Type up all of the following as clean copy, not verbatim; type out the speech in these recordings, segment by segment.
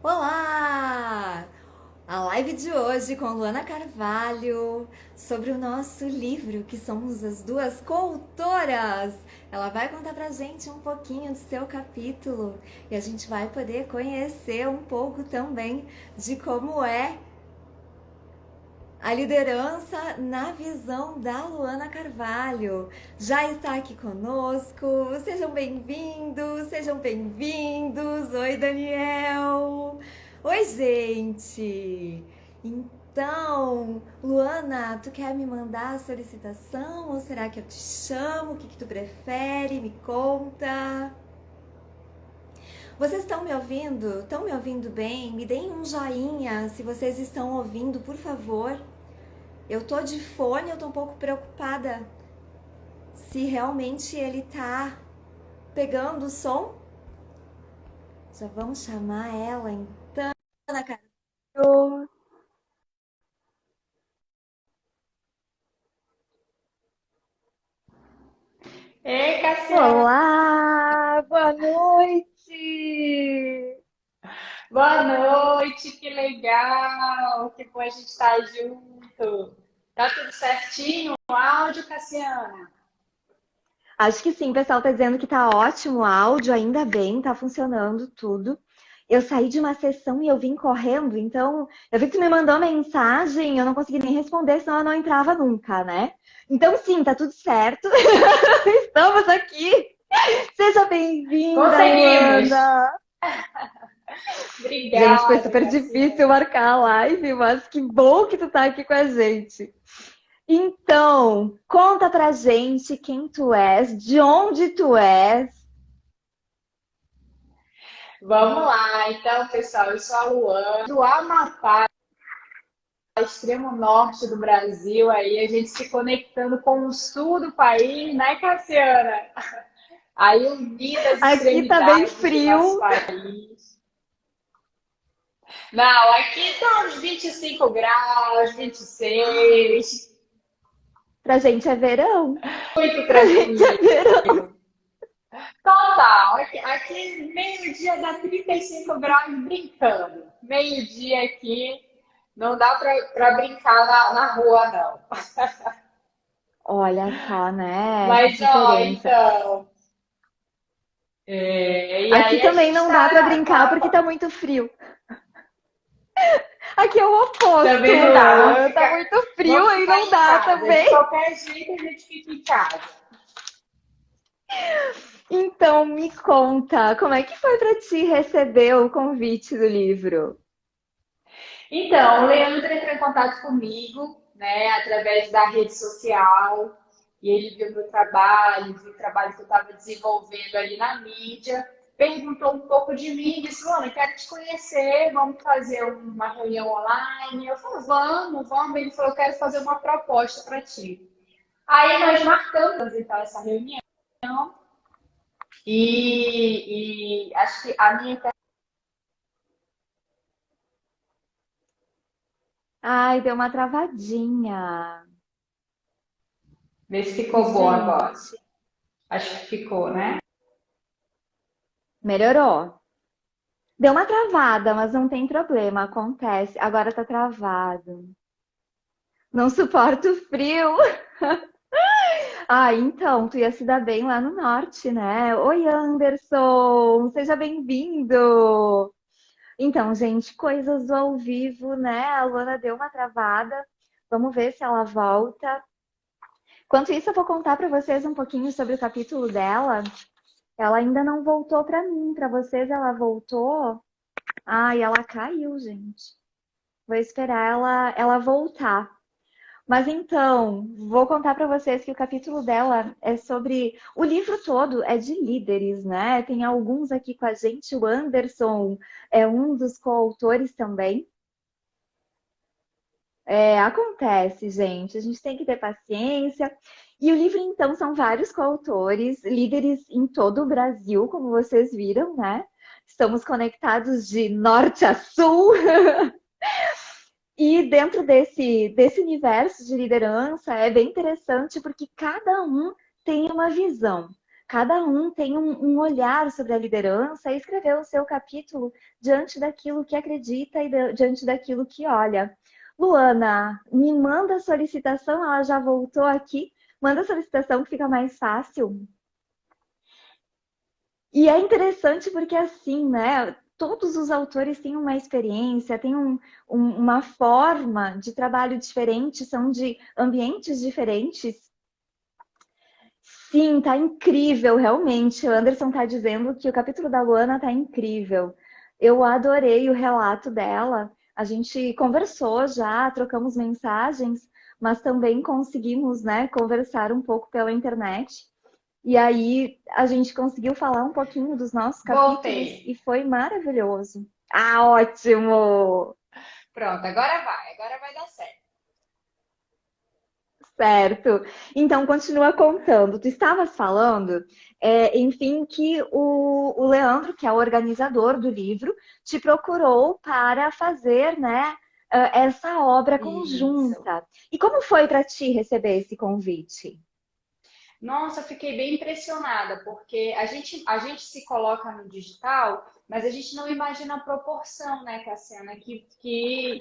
Olá! A live de hoje com Luana Carvalho sobre o nosso livro, que somos as duas coautoras. Ela vai contar pra gente um pouquinho do seu capítulo e a gente vai poder conhecer um pouco também de como é a liderança na visão da Luana Carvalho. Já está aqui conosco. Sejam bem-vindos, sejam bem-vindos. Oi, Daniel. Oi, gente. Então, Luana, tu quer me mandar a solicitação ou será que eu te chamo? O que tu prefere? Me conta. Vocês estão me ouvindo? Estão me ouvindo bem? Me deem um joinha se vocês estão ouvindo, por favor. Eu tô de fone, eu tô um pouco preocupada se realmente ele tá pegando o som. Já vamos chamar ela então. Ana Carol. Ei, Cassiane, Olá, boa noite. boa noite, que legal, que bom a gente estar junto. Tá tudo certinho? O áudio, Cassiana? Acho que sim, o pessoal tá dizendo que tá ótimo o áudio, ainda bem, tá funcionando tudo. Eu saí de uma sessão e eu vim correndo, então eu vi que tu me mandou mensagem, eu não consegui nem responder, senão eu não entrava nunca, né? Então sim, tá tudo certo. Estamos aqui. Seja bem-vinda, Conseguimos! Luana. Gente, foi Obrigada, super difícil Cassiane. marcar a live, mas que bom que tu tá aqui com a gente. Então, conta pra gente quem tu és, de onde tu és. Vamos lá, então, pessoal, eu sou a Luana, do Amapá, extremo norte do Brasil, aí a gente se conectando com o sul do país, né, Cassiana? Aí unindo as Aqui tá bem extremidades do nosso frio. país. Não, aqui tá uns 25 graus, 26, Pra gente é verão. muito Pra gente é tranquilo. verão. Total, aqui meio-dia dá 35 graus brincando. Meio-dia aqui não dá pra brincar na rua, não. Olha só, né? Que Mas, ó, diferença. então. E Aqui aí a também gente não dá pra brincar porque tá tá muito frio. Aqui é o oposto. também não dá, Tá muito frio vamos e ficar não em dá casa. De também. qualquer jeito a gente fica em casa. Então, me conta, como é que foi pra ti receber o convite do livro? Então, o Leandro entrou em contato comigo, né, através da rede social, e ele viu meu trabalho, viu o trabalho que eu estava desenvolvendo ali na mídia, perguntou um pouco de mim, disse, Luana, quero te conhecer, vamos fazer uma reunião online. Eu falei, vamos, vamos. Ele falou, eu quero fazer uma proposta para ti. Aí nós marcamos então essa reunião e acho que a minha Ai, deu uma travadinha. vê se ficou bom agora. Gente, Acho que ficou, né? melhorou. Deu uma travada, mas não tem problema, acontece. Agora tá travado. Não suporto o frio. Ah, então, tu ia se dar bem lá no norte, né? Oi, Anderson, seja bem-vindo. Então, gente, coisas ao vivo, né? A Luana deu uma travada. Vamos ver se ela volta. Enquanto isso, eu vou contar para vocês um pouquinho sobre o capítulo dela. Ela ainda não voltou para mim. Para vocês, ela voltou. Ai, ela caiu, gente. Vou esperar ela voltar. Mas então, vou contar para vocês que o capítulo dela é sobre. O livro todo é de líderes, né? Tem alguns aqui com a gente. O Anderson é um dos coautores também. É, acontece, gente. A gente tem que ter paciência. E o livro, então, são vários coautores, líderes em todo o Brasil, como vocês viram, né? Estamos conectados de norte a sul. E dentro desse universo de liderança é bem interessante porque cada um tem uma visão. Cada um tem um olhar sobre a liderança e escreveu o seu capítulo diante daquilo que acredita e diante daquilo que olha. Luana, me manda a solicitação, ela já voltou aqui. Manda a solicitação que fica mais fácil. E é interessante porque assim, né? Todos os autores têm uma experiência, têm uma forma de trabalho diferente, são de ambientes diferentes. Sim, tá incrível, realmente. O Anderson tá dizendo que o capítulo da Luana tá incrível. Eu adorei o relato dela. A gente conversou já, trocamos mensagens, mas também conseguimos, né, conversar um pouco pela internet. E aí a gente conseguiu falar um pouquinho dos nossos capítulos Voltei. e foi maravilhoso. Ah, ótimo! Pronto, agora vai dar certo. Certo. Então, continua contando. Tu estavas falando, enfim, que o Leandro, que é o organizador do livro, te procurou para fazer, né, essa obra Isso. conjunta. E como foi para ti receber esse convite? Nossa, fiquei bem impressionada, porque a gente se coloca no digital, mas a gente não imagina a proporção, né, Cassiana, que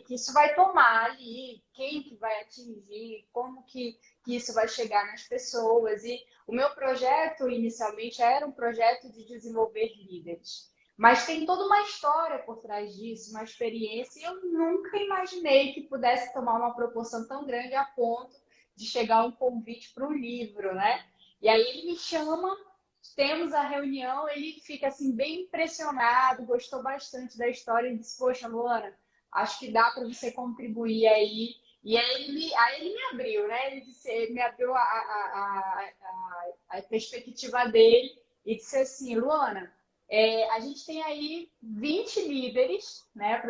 isso vai tomar ali, quem que vai atingir, como que isso vai chegar nas pessoas. E o meu projeto, inicialmente, era um projeto de desenvolver líderes. Mas tem toda uma história por trás disso, uma experiência, e eu nunca imaginei que pudesse tomar uma proporção tão grande a ponto de chegar um convite para o livro, né? E aí ele me chama, temos a reunião, ele fica assim bem impressionado, gostou bastante da história e disse, poxa, Luana, acho que dá para você contribuir aí. E aí ele me abriu, né? Ele disse, ele me abriu a perspectiva dele e disse assim, Luana, a gente tem aí 20 líderes, né?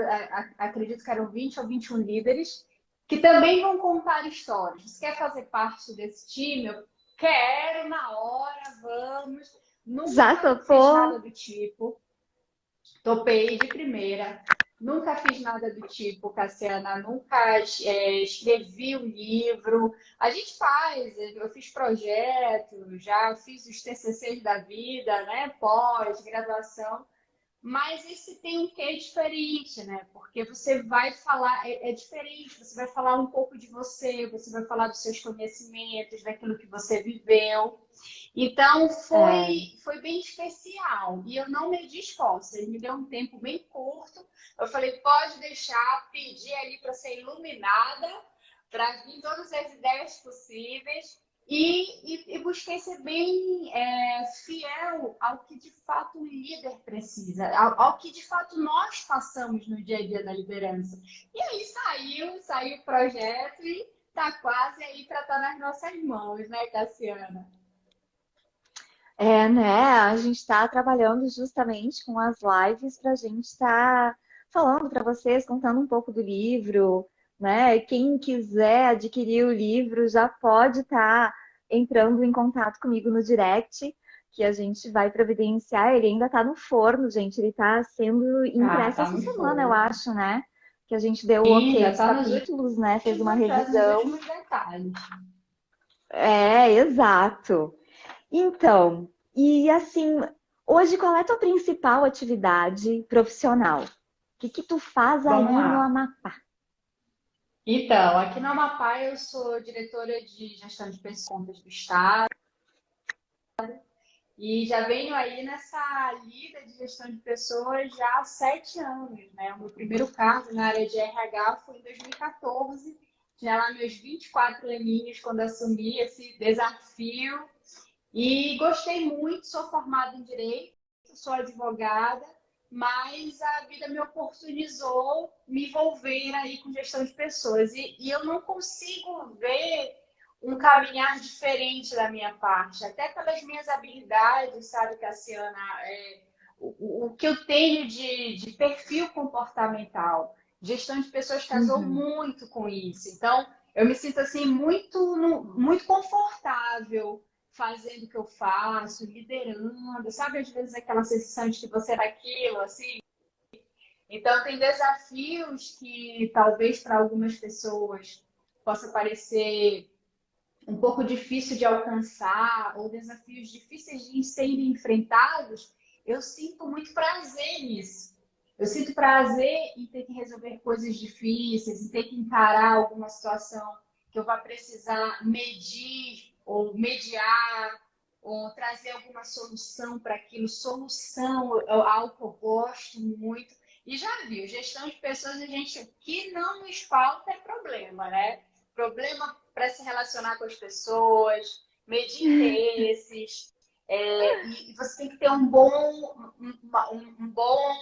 Acredito que eram 20 ou 21 líderes, que também vão contar histórias. Você quer fazer parte desse time? Eu quero, na hora, vamos. Já Nunca fiz nada topou? do tipo. Topei de primeira. Nunca fiz nada do tipo, Cassiana. Nunca escrevi um livro. A gente faz, eu fiz projetos, já fiz os TCCs da vida, né? Pós-graduação. Mas esse tem um quê diferente, né? Porque você vai falar, é diferente, você vai falar um pouco de você vai falar dos seus conhecimentos, daquilo que você viveu. Então É. foi bem especial. E eu não medi esforço, ele me deu um tempo bem curto. Eu falei, pode deixar, pedir ali para ser iluminada, para vir todas as ideias possíveis. E busquei ser bem fiel ao que de fato o líder precisa, ao que de fato nós passamos no dia a dia da liderança. E aí saiu o projeto e está quase aí para estar nas nossas mãos, né, Cassiana? É, né? A gente está trabalhando justamente com as lives para a gente estar falando para vocês, contando um pouco do livro, né? Quem quiser adquirir o livro já pode estar entrando em contato comigo no direct, que a gente vai providenciar. Ele ainda está no forno, gente. Ele está sendo impresso Tá essa no semana, eu forno. acho, né? Que a gente deu o Sim, ok já dos está nos capítulos, né? Fez uma nos revisão. últimos detalhes. É, exato. Então, e assim, hoje qual é a tua principal atividade profissional? O que que tu faz Vamos aí no lá. Amapá? Então, aqui no Amapá eu sou diretora de gestão de contas do Estado. E já venho aí nessa lida de gestão de pessoas já há 7 anos, né? O meu primeiro cargo na área de RH foi em 2014. Tinha lá meus 24 aninhos quando assumi esse desafio. E gostei muito, sou formada em Direito, sou advogada, mas a vida me oportunizou me envolver aí com gestão de pessoas. E eu não consigo ver um caminhar diferente da minha parte, até pelas minhas habilidades, sabe, Cassiana? O que eu tenho de perfil comportamental. Gestão de pessoas casou Uhum. muito com isso. Então, eu me sinto assim muito confortável fazendo o que eu faço, liderando, sabe? Às vezes aquela sensação de que você era aquilo, assim. Então, tem desafios que talvez para algumas pessoas possa parecer um pouco difícil de alcançar, ou desafios difíceis de serem enfrentados, eu sinto muito prazer nisso. Eu sinto prazer em ter que resolver coisas difíceis, em ter que encarar alguma situação que eu vá precisar medir ou mediar, ou trazer alguma solução para aquilo. Solução é algo que eu gosto muito. E já viu, gestão de pessoas, a gente, o que não nos falta é problema, né? Problema para se relacionar com as pessoas, medir interesses, e você tem que ter um bom,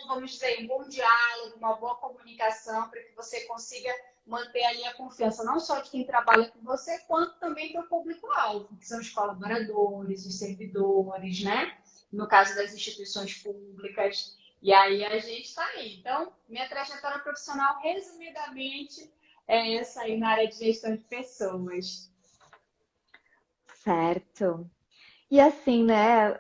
vamos dizer, um bom diálogo, uma boa comunicação para que você consiga manter ali a confiança, não só de quem trabalha com você, quanto também do público-alvo, que são os colaboradores, os servidores, né? No caso das instituições públicas. E aí a gente está aí. Então, minha trajetória profissional, resumidamente, é essa aí na área de gestão de pessoas. Certo. E assim, né?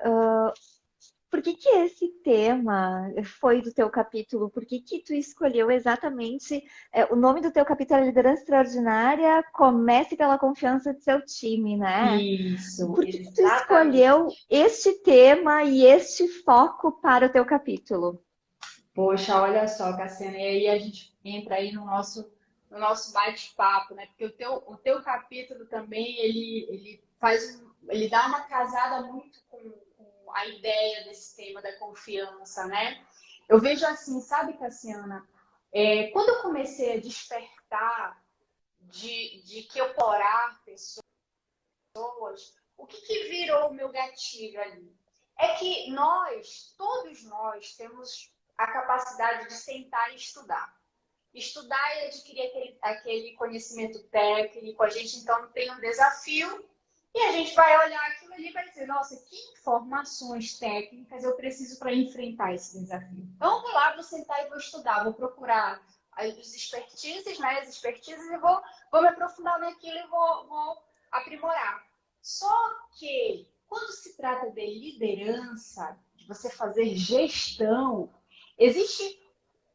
Por que que esse tema foi do teu capítulo? Por que que tu escolheu exatamente o nome do teu capítulo é Liderança Extraordinária? Comece pela confiança do seu time, né? Isso, Por que que tu escolheu exatamente. este tema e este foco para o teu capítulo? Poxa, olha só, Cassiana, e aí a gente entra aí no nosso bate-papo, né? Porque o teu capítulo também, ele dá uma casada muito com a ideia desse tema da confiança, né? Eu vejo assim, sabe, Cassiana, quando eu comecei a despertar de que eu orar pessoas, o que virou o meu gatilho ali? É que todos nós, temos a capacidade de sentar e estudar. Estudar e adquirir aquele conhecimento técnico, a gente então tem um desafio e a gente vai olhar aquilo ali e vai dizer, nossa, que informações técnicas eu preciso para enfrentar esse desafio? Então, eu vou lá, vou sentar e vou estudar, vou procurar os expertises, né, as expertises e vou me aprofundar naquilo e vou aprimorar. Só que, quando se trata de liderança, de você fazer gestão, existe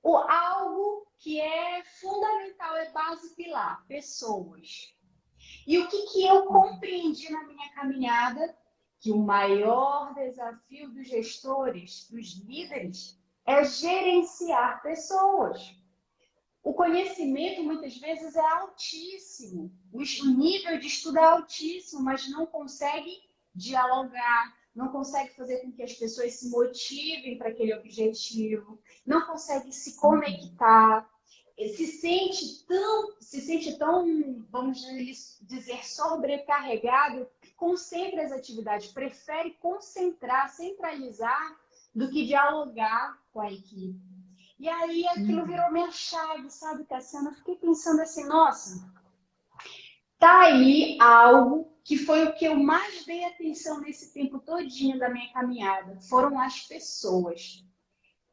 algo que é fundamental, é base pilar, pessoas. E o que eu compreendi na minha caminhada? Que o maior desafio dos gestores, dos líderes, é gerenciar pessoas. O conhecimento muitas vezes é altíssimo, o nível de estudo é altíssimo, mas não consegue dialogar, não consegue fazer com que as pessoas se motivem para aquele objetivo, não consegue se conectar, se sente tão, vamos dizer, sobrecarregado, que concentra as atividades, prefere concentrar, centralizar, do que dialogar com a equipe. E aí aquilo virou minha chave, sabe, Cassiana? Eu fiquei pensando assim, nossa, tá aí algo que foi o que eu mais dei atenção nesse tempo todinho da minha caminhada. Foram as pessoas.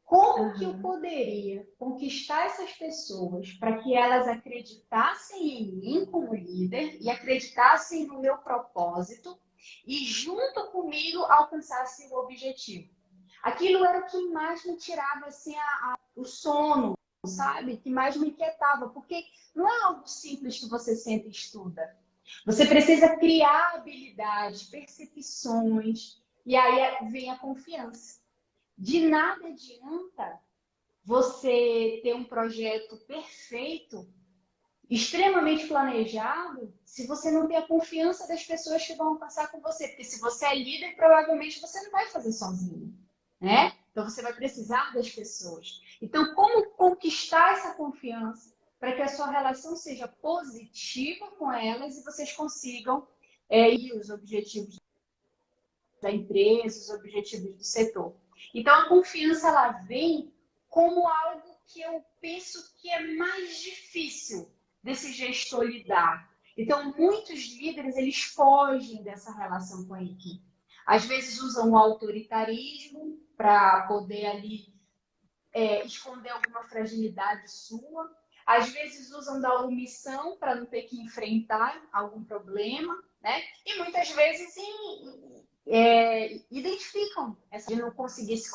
Como que eu Aham. poderia conquistar essas pessoas para que elas acreditassem em mim como líder e acreditassem no meu propósito e junto comigo alcançassem o objetivo? Aquilo era o que mais me tirava assim, o sono, sabe? Que mais me inquietava, porque não é algo simples que você senta e estuda. Você precisa criar habilidades, percepções, e aí vem a confiança. De nada adianta você ter um projeto perfeito, extremamente planejado, se você não tem a confiança das pessoas que vão passar com você. Porque se você é líder, provavelmente você não vai fazer sozinho, né? Então você vai precisar das pessoas. Então, como conquistar essa confiança para que a sua relação seja positiva com elas e vocês consigam ir os objetivos da empresa, os objetivos do setor. Então, a confiança ela vem como algo que eu penso que é mais difícil desse gestor lidar. Então, muitos líderes eles fogem dessa relação com a equipe. Às vezes usam o autoritarismo para poder ali esconder alguma fragilidade sua. Às vezes usam da omissão para não ter que enfrentar algum problema, né? E muitas vezes identificam essa de não conseguir se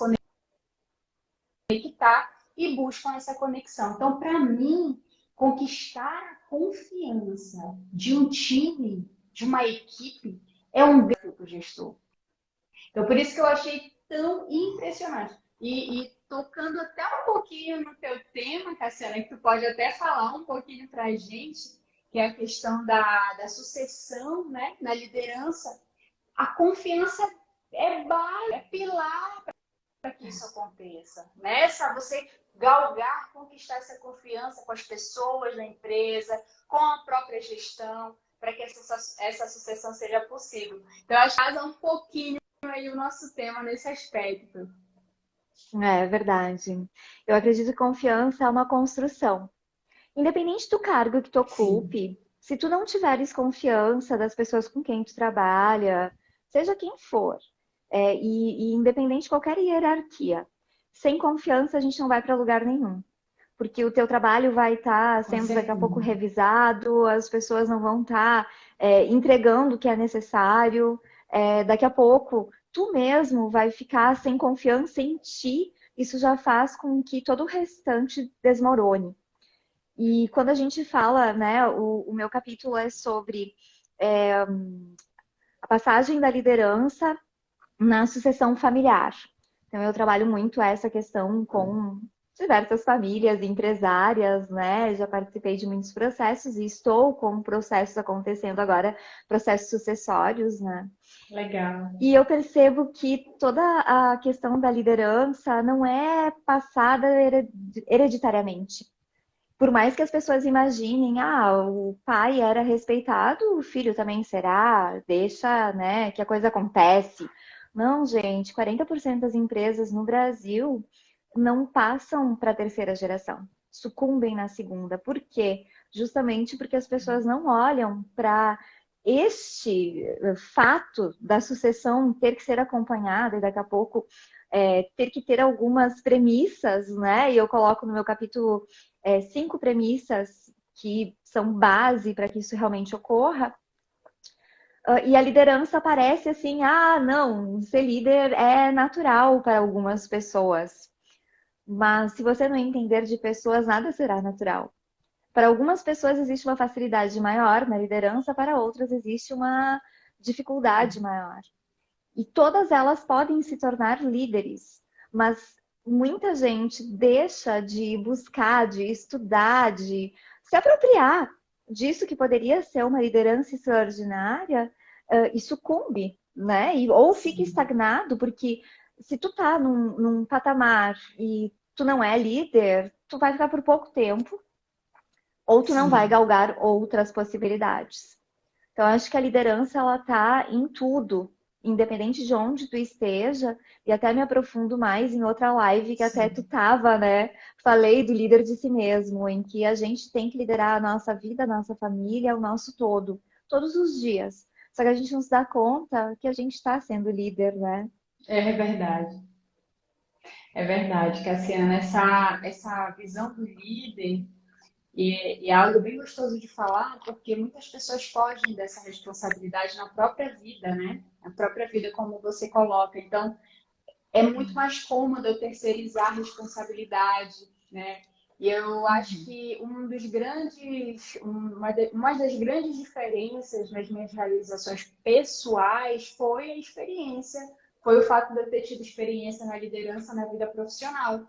conectar e buscam essa conexão. Então, para mim, conquistar a confiança de um time de uma equipe é um desafio para o gestor. Então, por isso que eu achei tão impressionante. E tocando até um pouquinho no teu tema, Cassiana, que tu pode até falar um pouquinho para a gente, que é a questão da sucessão, né, na liderança. A confiança é base, é pilar para que isso aconteça. Né? Você galgar, conquistar essa confiança com as pessoas da empresa, com a própria gestão, para que essa sucessão seja possível. Então, acho que casa um pouquinho aí o nosso tema nesse aspecto. É verdade. Eu acredito que confiança é uma construção. Independente do cargo que tu Sim. ocupe, se tu não tiveres confiança das pessoas com quem tu trabalha, seja quem for, e independente de qualquer hierarquia, sem confiança a gente não vai para lugar nenhum. Porque o teu trabalho vai estar Com sendo daqui a pouco certeza. revisado, as pessoas não vão estar entregando o que é necessário, daqui a pouco tu mesmo vai ficar sem confiança em ti, isso já faz com que todo o restante desmorone. E quando a gente fala, né, o meu capítulo é sobre é, a passagem da liderança na sucessão familiar. Então, eu trabalho muito essa questão com diversas famílias empresárias, né? Já participei de muitos processos e estou com processos acontecendo agora, processos sucessórios, né? Legal. E eu percebo que toda a questão da liderança não é passada hereditariamente. Por mais que as pessoas imaginem, o pai era respeitado, o filho também será, deixa, né, que a coisa acontece. Não, gente, 40% das empresas no Brasil não passam para a terceira geração, sucumbem na segunda. Por quê? Justamente porque as pessoas não olham para este fato da sucessão ter que ser acompanhada e daqui a pouco ter que ter algumas premissas, né? E eu coloco no meu capítulo 5 premissas que são base para que isso realmente ocorra. E a liderança parece assim, não, ser líder é natural para algumas pessoas. Mas se você não entender de pessoas, nada será natural. Para algumas pessoas existe uma facilidade maior na liderança, para outras existe uma dificuldade maior. E todas elas podem se tornar líderes, mas muita gente deixa de buscar, de estudar, de se apropriar disso que poderia ser uma liderança extraordinária e sucumbe, né? Ou fica Sim. estagnado, porque se tu tá num patamar e tu não é líder, tu vai ficar por pouco tempo, ou tu não vai Sim. galgar outras possibilidades. Então, acho que a liderança, ela tá em tudo, independente de onde tu esteja, e até me aprofundo mais em outra live que até tu Sim. tava, né? Falei do líder de si mesmo, em que a gente tem que liderar a nossa vida, a nossa família, o nosso todo, todos os dias. Só que a gente não se dá conta que a gente está sendo líder, né? É verdade. É verdade, Cassiana. Essa visão do líder e é algo bem gostoso de falar, porque muitas pessoas fogem dessa responsabilidade na própria vida, né? Na própria vida, como você coloca. Então, é muito mais cômodo eu terceirizar a responsabilidade, né? E eu acho que uma das grandes diferenças nas minhas realizações pessoais foi a experiência, foi o fato de eu ter tido experiência na liderança na vida profissional.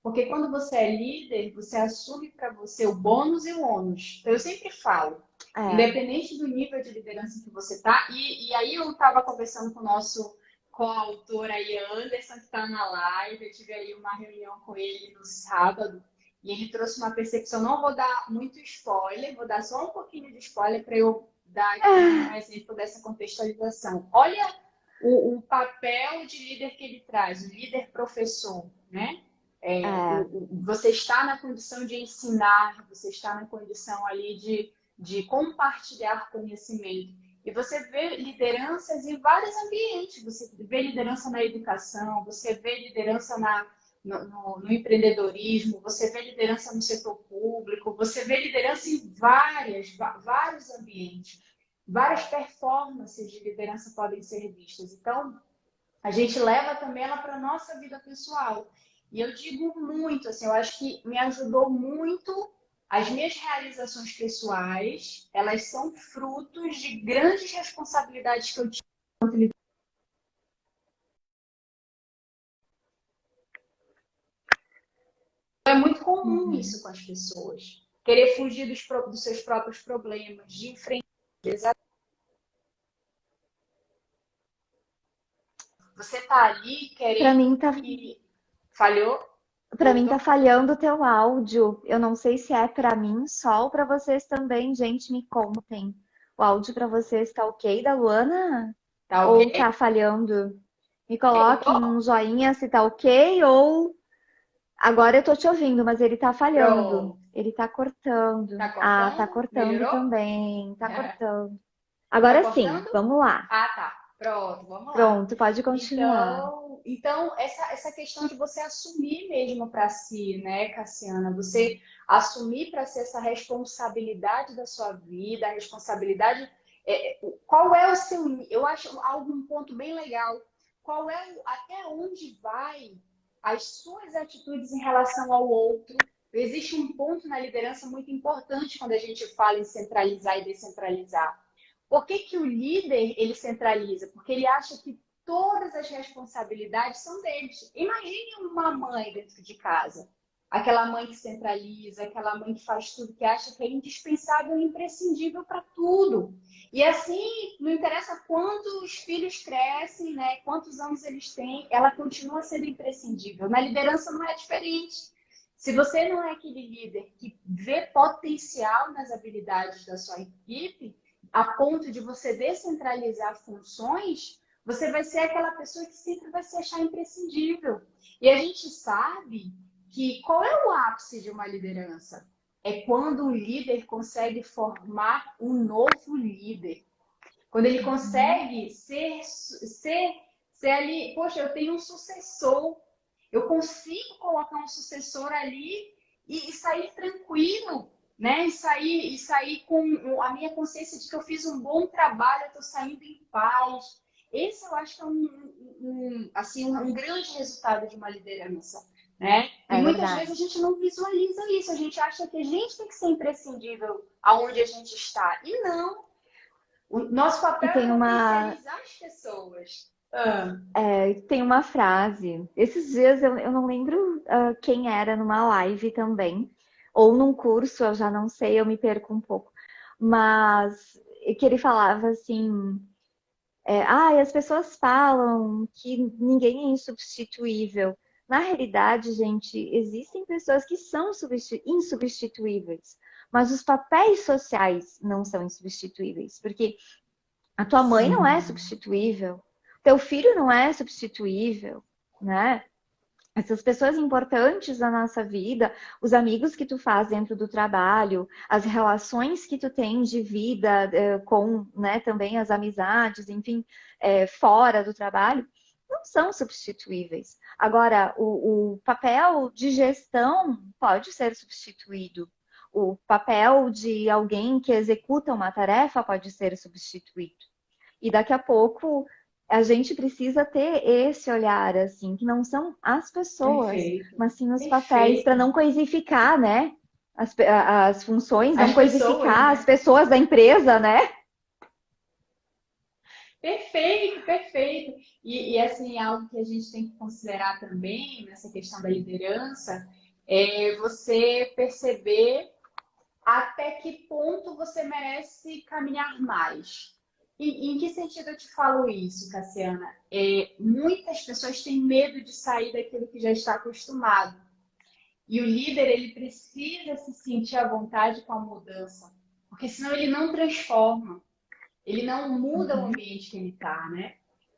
Porque quando você é líder, você assume para você o bônus e o ônus. Então, eu sempre falo, É, independente do nível de liderança que você está, e aí eu estava conversando com o nosso coautor aí, Anderson, que está na live, eu tive aí uma reunião com ele no sábado, e ele trouxe uma percepção, não vou dar muito spoiler, vou dar só um pouquinho de spoiler para eu dar aqui um exemplo dessa contextualização. Olha o papel de líder que ele traz, o líder professor, né? é, Você está na condição de ensinar, você está na condição ali de compartilhar conhecimento. E você vê lideranças em vários ambientes. Você vê liderança na educação, você vê liderança no empreendedorismo, você vê liderança no setor público, você vê liderança em vários ambientes. Várias performances de liderança podem ser vistas. Então, a gente leva também ela para a nossa vida pessoal. E eu digo muito, assim, eu acho que me ajudou muito as minhas realizações pessoais, elas são frutos de grandes responsabilidades que eu tive. É muito comum Uhum. isso com as pessoas. Querer fugir dos seus próprios problemas, de enfrentar. Você tá ali Para querendo mim tá, que falhou, para mim tá voltou. falhando o teu áudio. Eu não sei se é para mim só ou para vocês também, gente, me contem. O áudio para vocês tá ok da Luana Tá ou ok? tá falhando? Me coloquem Voltou? um joinha se tá ok ou agora eu tô te ouvindo, mas ele tá falhando. Pronto. Ele tá cortando. Tá Ah, tá cortando? cortando Melhorou? também. Tá cortando. Tá Agora sim, cortando? vamos lá. Ah, tá. Pronto, vamos lá. Pronto, pode continuar. Então essa questão de você assumir mesmo para si, né, Cassiana? Você assumir para si essa responsabilidade da sua vida, a responsabilidade. Qual é o seu. Eu acho algum ponto bem legal. Qual é até onde vai as suas atitudes em relação ao outro? Existe um ponto na liderança muito importante quando a gente fala em centralizar e descentralizar. Por que que o líder ele centraliza? Porque ele acha que todas as responsabilidades são deles. Imagine uma mãe dentro de casa, aquela mãe que centraliza, aquela mãe que faz tudo, que acha que é indispensável e imprescindível para tudo. E assim, não interessa quantos filhos crescem, né, quantos anos eles têm, ela continua sendo imprescindível. Na liderança não é diferente. Se você não é aquele líder que vê potencial nas habilidades da sua equipe, a ponto de você descentralizar funções, você vai ser aquela pessoa que sempre vai se achar imprescindível. E a gente sabe que qual é o ápice de uma liderança? É quando o líder consegue formar um novo líder. Quando ele consegue ser ali, poxa, eu tenho um sucessor, eu consigo colocar um sucessor ali e sair tranquilo, né? E sair com a minha consciência de que eu fiz um bom trabalho, eu estou saindo em paz. Esse eu acho que é um grande resultado de uma liderança, né? E É muitas vezes verdade. a gente não visualiza isso, a gente acha que a gente tem que ser imprescindível aonde a gente está. E não, o nosso E papel é tem uma, potencializar as pessoas. Ah, tem uma frase. Esses dias eu não lembro quem era numa live também, ou num curso, eu já não sei, eu me perco um pouco. Mas que ele falava assim: as pessoas falam que ninguém é insubstituível. Na realidade, gente, existem pessoas que são insubstituíveis, mas os papéis sociais não são insubstituíveis, porque a tua mãe não é sim. substituível, teu filho não é substituível, né? Essas pessoas importantes da nossa vida, os amigos que tu faz dentro do trabalho, as relações que tu tem de vida com, né, também as amizades, enfim, fora do trabalho, não são substituíveis. Agora, o papel de gestão pode ser substituído. O papel de alguém que executa uma tarefa pode ser substituído. E daqui a pouco a gente precisa ter esse olhar, assim, que não são as pessoas, Perfeito. mas sim os papéis, para Perfeito. não coisificar, né? As funções, não As pessoas, coisificar as né? pessoas da empresa, né? Perfeito, perfeito. Assim, algo que a gente tem que considerar também nessa questão da liderança é você perceber até que ponto você merece caminhar mais. E em que sentido eu te falo isso, Cassiana? Muitas pessoas têm medo de sair daquilo que já está acostumado. E o líder, ele precisa se sentir à vontade com a mudança, porque senão ele não transforma, ele não muda o Uhum, ambiente que ele está, né?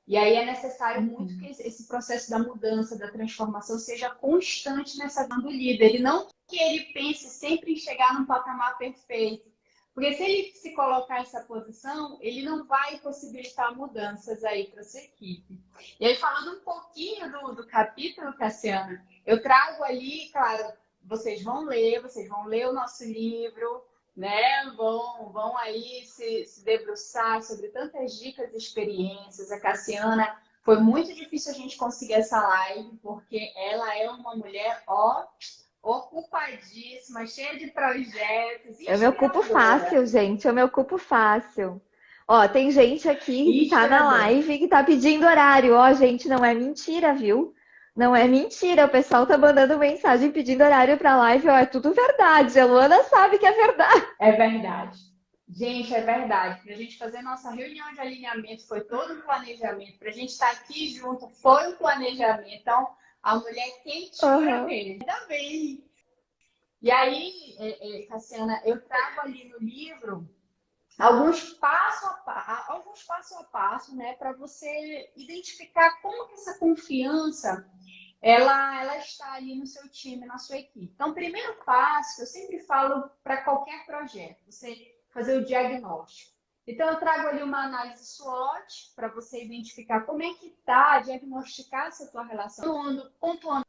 E aí é necessário muito que uhum. esse processo da mudança, da transformação, seja constante nessa visão do líder. E não que ele pense sempre em chegar num patamar perfeito. Porque se ele se colocar nessa posição, ele não vai possibilitar mudanças aí para sua equipe. E aí, falando um pouquinho do capítulo, Cassiana, eu trago ali, claro, vocês vão ler o nosso livro, né? Vão aí se debruçar sobre tantas dicas e experiências. A Cassiana, foi muito difícil a gente conseguir essa live, porque ela é uma mulher, ó, ocupadíssima, cheia de projetos, Eu me ocupo inspiradora. fácil, gente. Eu me ocupo fácil. Ó, tem gente aqui que tá na Inspiradora. live que tá pedindo horário. Ó, gente, não é mentira, viu? Não é mentira. O pessoal tá mandando mensagem pedindo horário pra live. Ó, é tudo verdade. A Luana sabe que é verdade. É verdade. Gente, é verdade. Para a gente fazer nossa reunião de alinhamento foi todo um planejamento. Para a gente estar aqui junto foi um planejamento. Então, a mulher quentinha Aham. mesmo. Ainda bem. E aí, Cassiana, eu trago ali no livro alguns passo a passo, né, para você identificar como que essa confiança ela está ali no seu time, na sua equipe. Então, o primeiro passo que eu sempre falo para qualquer projeto, você fazer o diagnóstico. Então, eu trago ali uma análise SWOT para você identificar como é que está, diagnosticar essa tua relação, pontuando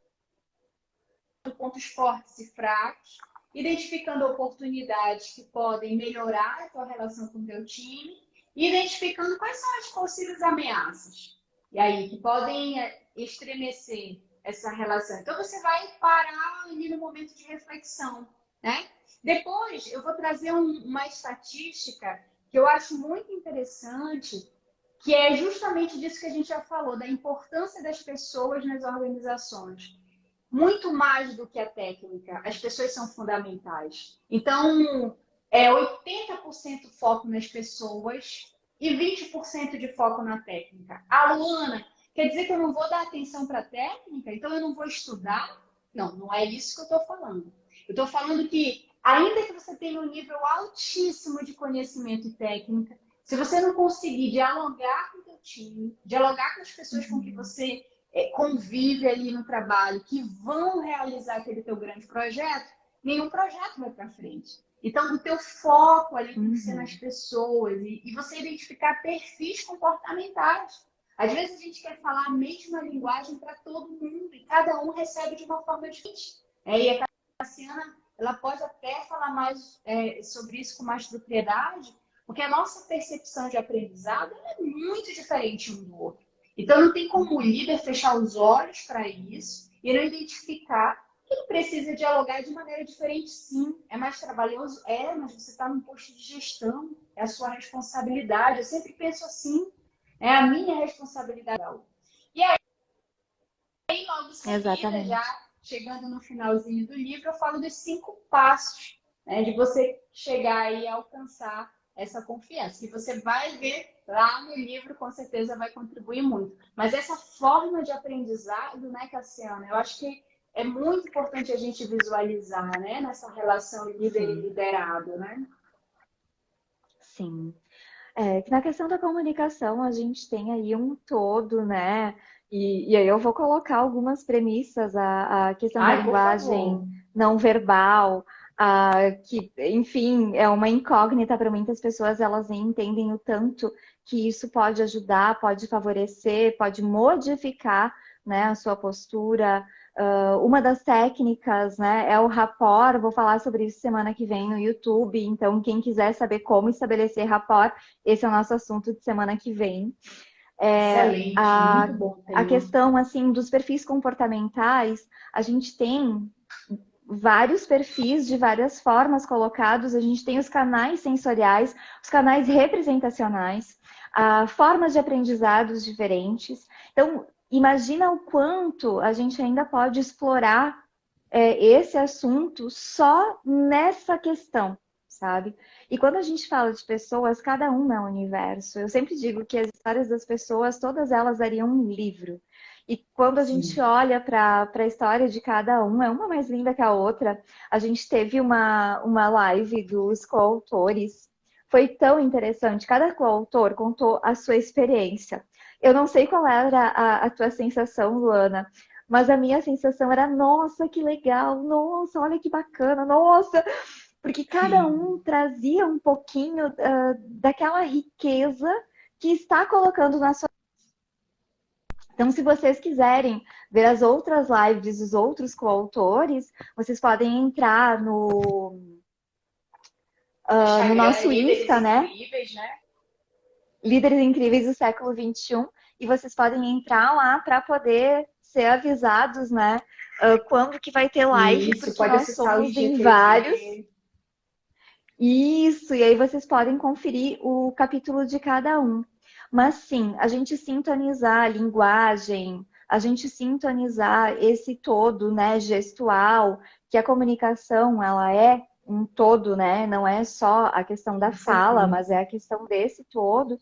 pontos fortes e fracos, identificando oportunidades que podem melhorar a tua relação com o teu time e identificando quais são as possíveis ameaças. E aí, que podem estremecer essa relação. Então, você vai parar ali no momento de reflexão, né? Depois, eu vou trazer uma estatística que eu acho muito interessante, que é justamente disso que a gente já falou, da importância das pessoas nas organizações. Muito mais do que a técnica, as pessoas são fundamentais. Então, é 80% foco nas pessoas e 20% de foco na técnica. A Luana, quer dizer que eu não vou dar atenção para a técnica? Então eu não vou estudar? Não, não é isso que eu estou falando. Eu estou falando que, ainda que você tenha um nível altíssimo de conhecimento e técnica, se você não conseguir dialogar com o teu time, dialogar com as pessoas com que você convive ali no trabalho, que vão realizar aquele teu grande projeto, nenhum projeto vai para frente. Então, o teu foco ali tem que ser nas pessoas e você identificar perfis comportamentais. Às vezes a gente quer falar a mesma linguagem para todo mundo e cada um recebe de uma forma diferente. E a Cassiana, ela pode até falar mais sobre isso com mais propriedade, porque a nossa percepção de aprendizado é muito diferente um do outro. Então, não tem como o líder fechar os olhos para isso e não identificar que ele precisa dialogar de maneira diferente, sim. É mais trabalhoso? É, mas você está num posto de gestão, é a sua responsabilidade. Eu sempre penso assim, é a minha responsabilidade. E aí, logo em seguida, já Exatamente. chegando no finalzinho do livro, eu falo dos 5 passos, né, de você chegar e alcançar essa confiança. Que você vai ver lá no livro, com certeza vai contribuir muito. Mas essa forma de aprendizado, né, Cassiana, eu acho que é muito importante a gente visualizar, né, nessa relação líder e Sim, liderado, né? sim. É, que na questão da comunicação a gente tem aí um todo, né? E aí eu vou colocar algumas premissas, a questão da Ai, por linguagem favor. não verbal, que, enfim, é uma incógnita para muitas pessoas, elas nem entendem o tanto que isso pode ajudar, pode favorecer, pode modificar, né, a sua postura. Uma das técnicas, né, é o rapport. Vou falar sobre isso semana que vem no YouTube. Então, quem quiser saber como estabelecer rapport, esse é o nosso assunto de semana que vem. Excelente, A, muito bom a tema. questão, assim, dos perfis comportamentais, a gente tem vários perfis de várias formas colocados. A gente tem os canais sensoriais, os canais representacionais, formas de aprendizados diferentes. Então, imagina o quanto a gente ainda pode explorar esse assunto só nessa questão, sabe? E quando a gente fala de pessoas, cada uma é um universo. Eu sempre digo que as histórias das pessoas, todas elas dariam um livro. E quando a gente Sim. olha para a história de cada um, é uma mais linda que a outra. A gente teve uma live dos coautores. Foi tão interessante. Cada coautor contou a sua experiência. Eu não sei qual era a tua sensação, Luana, mas a minha sensação era, nossa, que legal, nossa, olha que bacana, nossa, porque cada Sim. um trazia um pouquinho daquela riqueza que está colocando na sua. Então, se vocês quiserem ver as outras lives dos outros coautores, vocês podem entrar no Instagram é nosso Líderes Insta, né? Incríveis, né? Líderes Incríveis do Século XXI, e vocês podem entrar lá para poder ser avisados, né? quando que vai ter live, Isso, porque pode nós acessar o somos em vários. IGTV. Isso, e aí vocês podem conferir o capítulo de cada um. Mas sim, a gente sintonizar a linguagem, a gente sintonizar esse todo, né, gestual, que a comunicação, ela é um todo, né? Não é só a questão da Com fala, mas certeza. é a questão desse todo,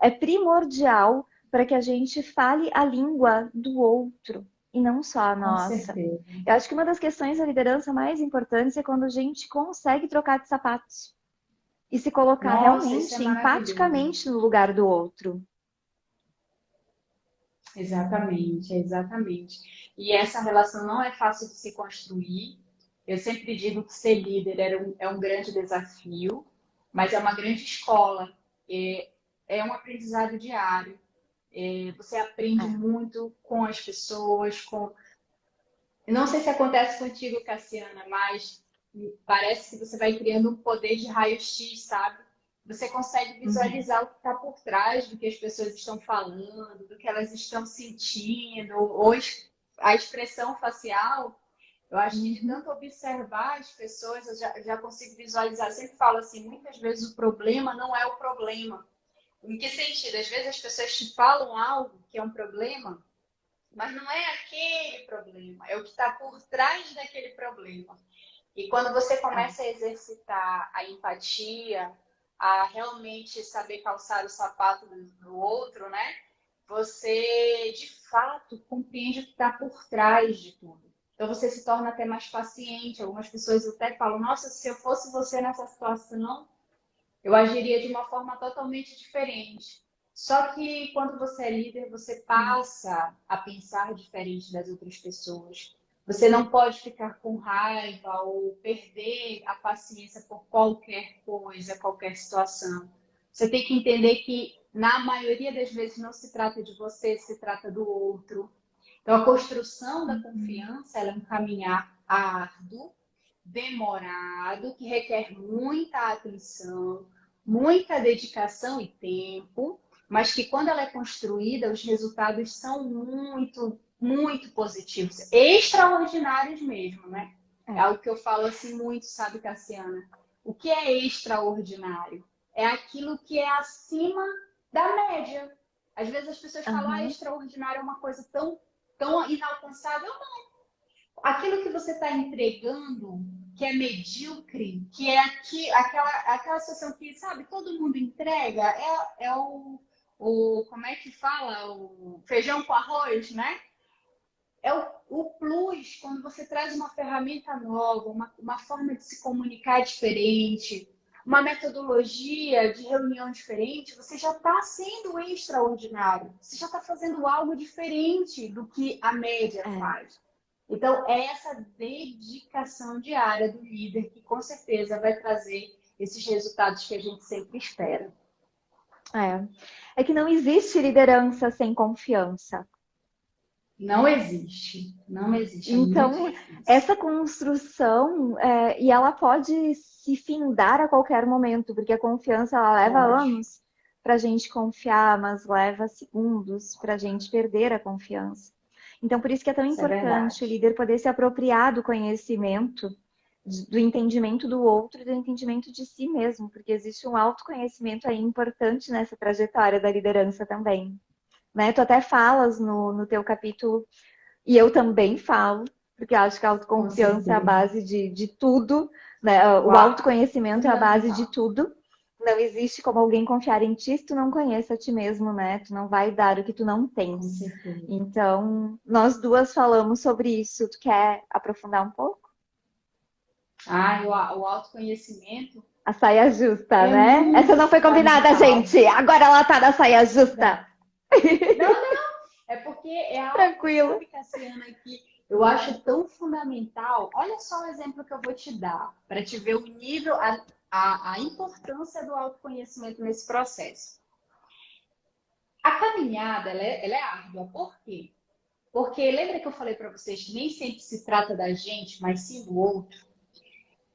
é primordial para que a gente fale a língua do outro e não só a Com nossa. certeza. Eu acho que uma das questões da liderança mais importantes é quando a gente consegue trocar de sapatos e se colocar Nossa, isso é realmente, maravilhoso. empaticamente no lugar do outro. Exatamente, exatamente. E essa relação não é fácil de se construir. Eu sempre digo que ser líder é um grande desafio, mas é uma grande escola. É um aprendizado diário. Você aprende É. muito com as pessoas, com... Não sei se acontece contigo, Cassiana, mas parece que você vai criando um poder de raio-x, sabe? Você consegue Uhum. visualizar o que está por trás do que as pessoas estão falando, do que elas estão sentindo, ou a expressão facial. Eu acho que de Uhum. tanto observar as pessoas, eu já consigo visualizar. Eu sempre falo assim, muitas vezes o problema não é o problema. Em que sentido? Às vezes as pessoas te falam algo que é um problema, mas não é aquele problema, é o que está por trás daquele problema. E quando você É. começa a exercitar a empatia, a realmente saber calçar o sapato do outro, né? Você de fato compreende o que está por trás de tudo. Então você se torna até mais paciente. Algumas pessoas até falam: Nossa, se eu fosse você nessa situação, eu agiria de uma forma totalmente diferente. Só que quando você é líder, você passa a pensar diferente das outras pessoas. Você não pode ficar com raiva ou perder a paciência por qualquer coisa, qualquer situação. Você tem que entender que, na maioria das vezes, não se trata de você, se trata do outro. Então, a construção da Uhum. confiança ela é um caminhar árduo, demorado, que requer muita atenção, muita dedicação e tempo, mas que quando ela é construída, os resultados são muito, muito positivos, extraordinários mesmo, né? É É. algo que eu falo assim muito, sabe, Cassiana? O que é extraordinário? É aquilo que é acima da média. Às vezes as pessoas falam, ah, Aham. extraordinário é uma coisa tão inalcançável. Aquilo que você está entregando, que é medíocre, que é aquela situação que, sabe, todo mundo entrega, é como é que fala? O feijão com arroz, né? É o plus, quando você traz uma ferramenta nova, uma forma de se comunicar diferente, uma metodologia de reunião diferente, você já está sendo extraordinário. Você já está fazendo algo diferente do que a média É. faz. Então, é essa dedicação diária do líder que com certeza vai trazer esses resultados que a gente sempre espera. É. É que não existe liderança sem confiança. Não existe, não existe, é muito Então, difícil. essa construção, e ela pode se findar a qualquer momento, porque a confiança ela leva Pode, anos para a gente confiar, mas leva segundos para a gente perder a confiança. Então, por isso que é tão isso é importante o verdade. líder poder se apropriar do conhecimento, do entendimento do outro e do entendimento de si mesmo, porque existe um autoconhecimento aí importante nessa trajetória da liderança também. Né? Tu até falas no teu capítulo e eu também falo, porque acho que a Com autoconfiança é a certeza. base de tudo, né? O Uau, autoconhecimento é a base de fundamental. tudo. Não existe como alguém confiar em ti se tu não conhece a ti mesmo, né? Tu não vai dar o que tu não Com tens. certeza. Então, nós duas falamos sobre isso. Tu quer aprofundar um pouco? Ah, o autoconhecimento A saia justa, é né? Essa muito não foi combinada, fundamental. gente. Agora ela tá na saia justa. Não, não, é porque é algo, Tranquilo. sabe, Cassiana, que eu acho tão fundamental. Olha só o exemplo que eu vou te dar, para te ver o nível, a importância do autoconhecimento nesse processo. A caminhada, ela é árdua. Por quê? Porque lembra que eu falei para vocês que nem sempre se trata da gente, mas sim do outro?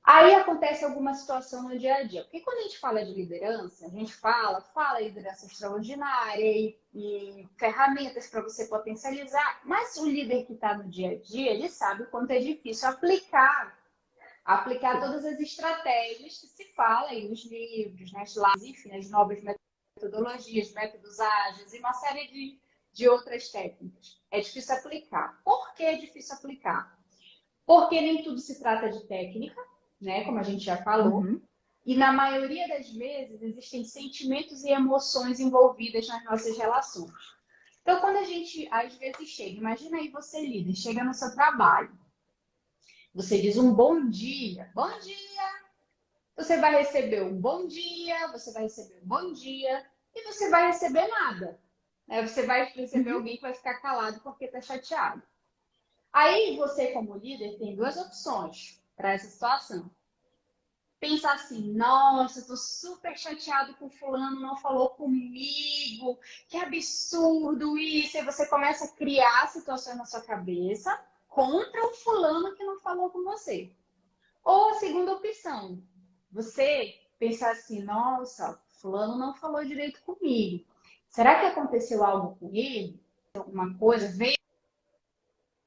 Aí acontece alguma situação no dia a dia. Porque quando a gente fala de liderança, a gente fala liderança extraordinária e ferramentas para você potencializar. Mas o líder que está no dia a dia, ele sabe o quanto é difícil aplicar todas as estratégias que se fala aí nos livros, nas lives, enfim, as novas metodologias, métodos ágeis e uma série de outras técnicas. É difícil aplicar. Por que é difícil aplicar? Porque nem tudo se trata de técnica, né? Como a gente já falou. Uhum. E na maioria das vezes existem sentimentos e emoções envolvidas nas nossas relações. Então, quando a gente às vezes chega, imagina aí você líder, chega no seu trabalho, você diz um bom dia, você vai receber um bom dia, você vai receber um bom dia e você vai receber nada. Né? Você vai receber Uhum. alguém que vai ficar calado porque está chateado. Aí você, como líder, tem duas opções para essa situação. Pensa assim, nossa, estou super chateado com fulano, não falou comigo, que absurdo isso. E você começa a criar situações na sua cabeça contra o fulano que não falou com você. Ou a segunda opção, você pensar assim, nossa, fulano não falou direito comigo. Será que aconteceu algo com ele? Alguma coisa?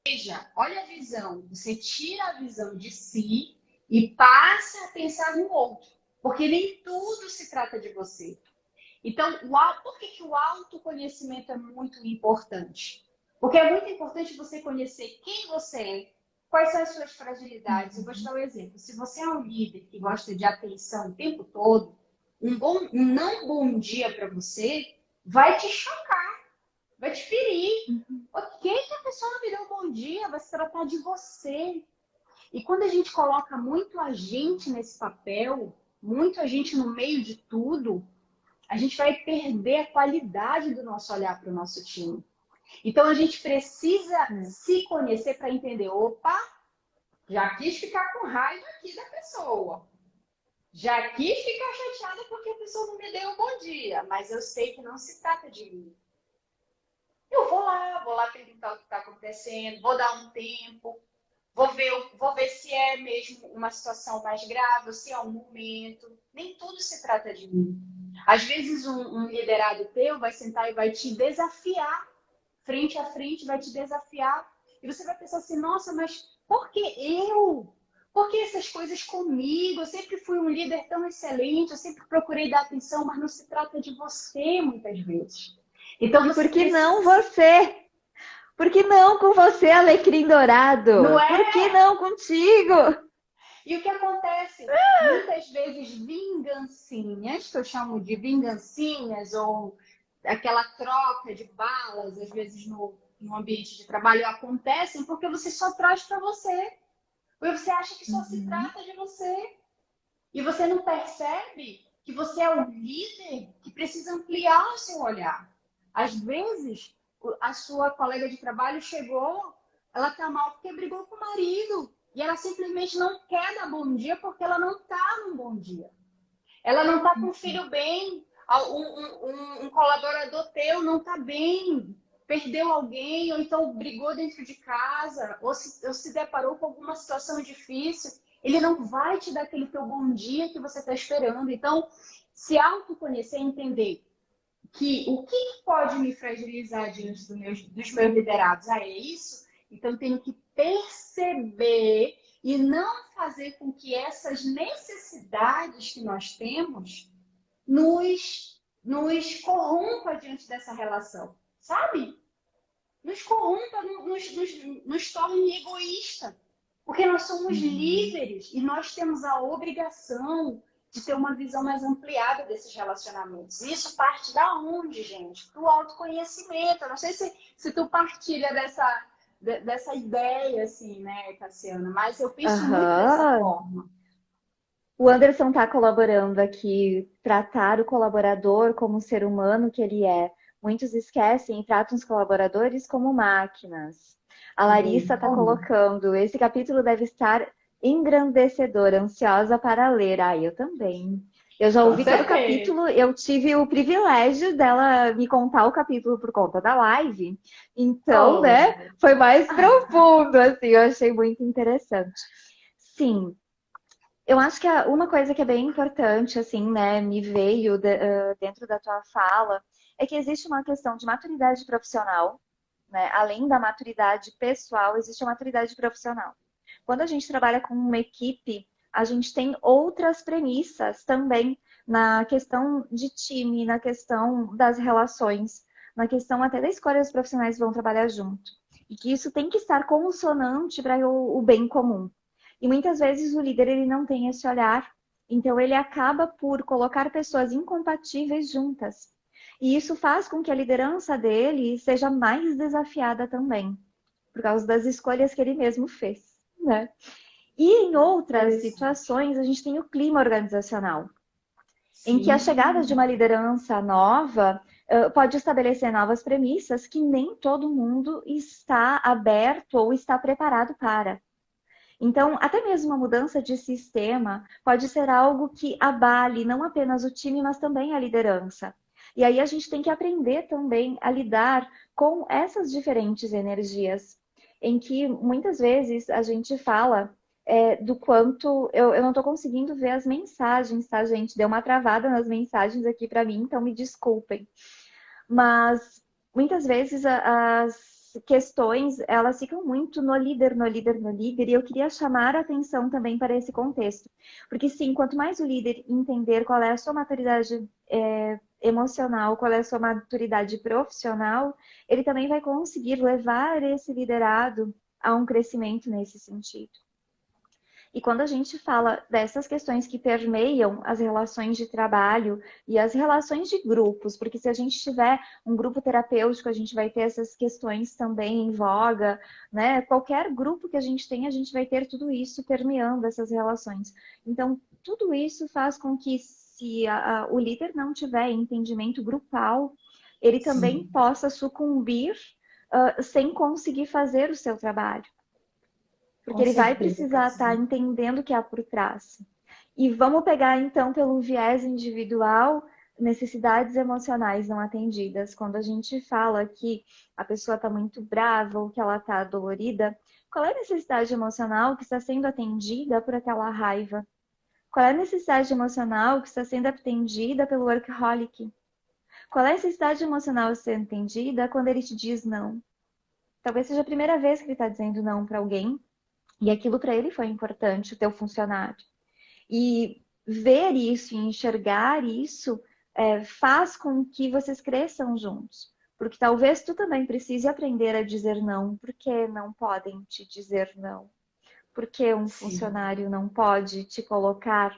Veja, olha a visão. Você tira a visão de si e passa a pensar no outro. Porque nem tudo se trata de você. Então, por que o autoconhecimento é muito importante? Porque é muito importante você conhecer quem você é, quais são as suas fragilidades. Eu vou te dar um exemplo. Se você é um líder que gosta de atenção o tempo todo, um não bom dia para você vai te chocar, vai te ferir. Uhum. Ok que a pessoa não me deu um bom dia, vai se tratar de você. E quando a gente coloca muito a gente nesse papel, muito a gente no meio de tudo, a gente vai perder a qualidade do nosso olhar para o nosso time. Então a gente precisa É. se conhecer para entender, opa, já quis ficar com raiva aqui da pessoa. Já quis ficar chateada porque a pessoa não me deu um bom dia, mas eu sei que não se trata de mim. Eu vou lá perguntar o que está acontecendo, vou dar um tempo, vou ver se é mesmo uma situação mais grave, ou se é um momento. Nem tudo se trata de mim. Às vezes um liderado teu vai sentar e vai te desafiar, frente a frente, vai te desafiar. E você vai pensar assim, nossa, mas por que eu? Por que essas coisas comigo? Eu sempre fui um líder tão excelente, eu sempre procurei dar atenção, mas não se trata de você muitas vezes. Então E você por que não precisa. você? Por que não com você, alecrim Não dourado? Por que é? não contigo? E o que acontece? Muitas vezes vingancinhas, que eu chamo de vingancinhas, ou aquela troca de balas, às vezes no ambiente de trabalho, acontecem porque você só traz para você. Porque você acha que só se Uhum. trata de você. E você não percebe que você é o líder que precisa ampliar o seu olhar. Às vezes, a sua colega de trabalho chegou, ela está mal porque brigou com o marido. E ela simplesmente não quer dar bom dia porque ela não está num bom dia. Ela não está com o filho bem. Um colaborador teu não está bem. Perdeu alguém, ou então brigou dentro de casa, ou se deparou com alguma situação difícil. Ele não vai te dar aquele teu bom dia que você está esperando. Então, se autoconhecer e entender que o que pode me fragilizar diante dos meus liderados? Ah, é isso? Então, tenho que perceber e não fazer com que essas necessidades que nós temos nos corrompa diante dessa relação, sabe? Nos corrompa, nos torne egoísta. Porque nós somos Uhum. líderes e nós temos a obrigação de ter uma visão mais ampliada desses relacionamentos. Isso parte da onde, gente? Do autoconhecimento. Eu não sei se tu partilha dessa ideia, assim, né, Cassiana? Mas eu penso muito dessa Aham. forma. O Anderson está colaborando aqui, tratar o colaborador como um ser humano que ele é. Muitos esquecem e tratam os colaboradores como máquinas. A Larissa Muito está bom. colocando, esse capítulo deve estar engrandecedor, ansiosa para ler. Ah, eu também. Eu já Com ouvi todo o certeza. capítulo, eu tive o privilégio dela me contar o capítulo por conta da live. Então, né, Oh. foi mais profundo, assim, eu achei muito interessante. Sim, Eu acho que uma coisa que é bem importante, assim, né, me veio dentro da tua fala, é que existe uma questão de maturidade profissional, né? Além da maturidade pessoal, existe a maturidade profissional. Quando a gente trabalha com uma equipe, a gente tem outras premissas também na questão de time, na questão das relações, na questão até da escolha dos profissionais que vão trabalhar junto. E que isso tem que estar consonante para o bem comum. E muitas vezes o líder ele não tem esse olhar, então ele acaba por colocar pessoas incompatíveis juntas. E isso faz com que a liderança dele seja mais desafiada também, por causa das escolhas que ele mesmo fez, né? E em outras Interessante. situações, a gente tem o clima organizacional, em que a chegada de Sim, uma liderança nova pode estabelecer novas premissas que nem todo mundo está aberto ou está preparado para. Então, até mesmo uma mudança de sistema pode ser algo que abale não apenas o time, mas também a liderança. E aí a gente tem que aprender também a lidar com essas diferentes energias, em que muitas vezes a gente fala do quanto eu não estou conseguindo ver as mensagens, tá, gente? Deu uma travada nas mensagens aqui para mim, então me desculpem. Mas muitas vezes as questões elas ficam muito no líder, no líder, no líder, e eu queria chamar a atenção também para esse contexto. Porque sim, quanto mais o líder entender qual é a sua maturidade emocional, qual é a sua maturidade profissional, ele também vai conseguir levar esse liderado a um crescimento nesse sentido. E quando a gente fala dessas questões que permeiam as relações de trabalho e as relações de grupos, porque se a gente tiver um grupo terapêutico, a gente vai ter essas questões também em voga, né? Qualquer grupo que a gente tem, a gente vai ter tudo isso permeando essas relações. Então, tudo isso faz com que, se o líder não tiver entendimento grupal, ele também sim, possa sucumbir sem conseguir fazer o seu trabalho. Porque com ele vai certeza, precisar estar Cassiano. entendendo o que há por trás. E vamos pegar então pelo viés individual, necessidades emocionais não atendidas. Quando a gente fala que a pessoa está muito brava ou que ela está dolorida, qual é a necessidade emocional que está sendo atendida por aquela raiva? Qual é a necessidade emocional que está sendo atendida pelo workaholic? Qual é a necessidade emocional sendo atendida quando ele te diz não? Talvez seja a primeira vez que ele está dizendo não para alguém e aquilo para ele foi importante, o teu funcionário. E ver isso e enxergar isso faz com que vocês cresçam juntos. Porque talvez tu também precise aprender a dizer não, porque não podem te dizer não. Porque um Sim, funcionário não pode te colocar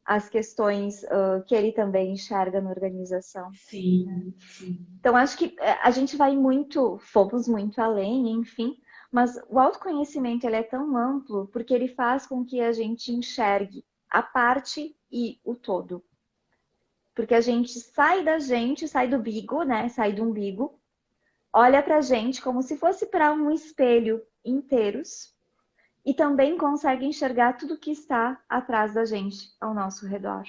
as questões que ele também enxerga na organização. Né? sim, sim. Então, acho que a gente vai muito, fomos muito além, enfim, mas o autoconhecimento ele é tão amplo porque ele faz com que a gente enxergue a parte e o todo. Porque a gente sai da gente, sai do bigo, né? Sai do umbigo, olha pra gente como se fosse para um espelho inteiros e também consegue enxergar tudo que está atrás da gente, ao nosso redor.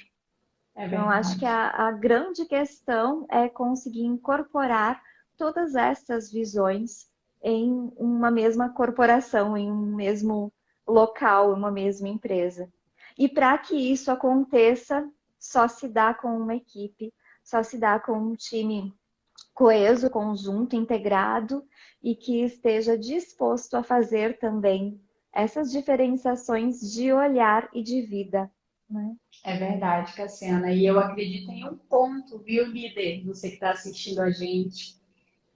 É Então, eu acho que verdade. a grande questão é conseguir incorporar todas essas visões em uma mesma corporação, em um mesmo local, em uma mesma empresa. E para que isso aconteça, só se dá com uma equipe, só se dá com um time coeso, conjunto, integrado e que esteja disposto a fazer também essas diferenciações de olhar e de vida, né? É verdade, Cassiana. E eu acredito em um ponto, viu, líder? Você que está assistindo a gente.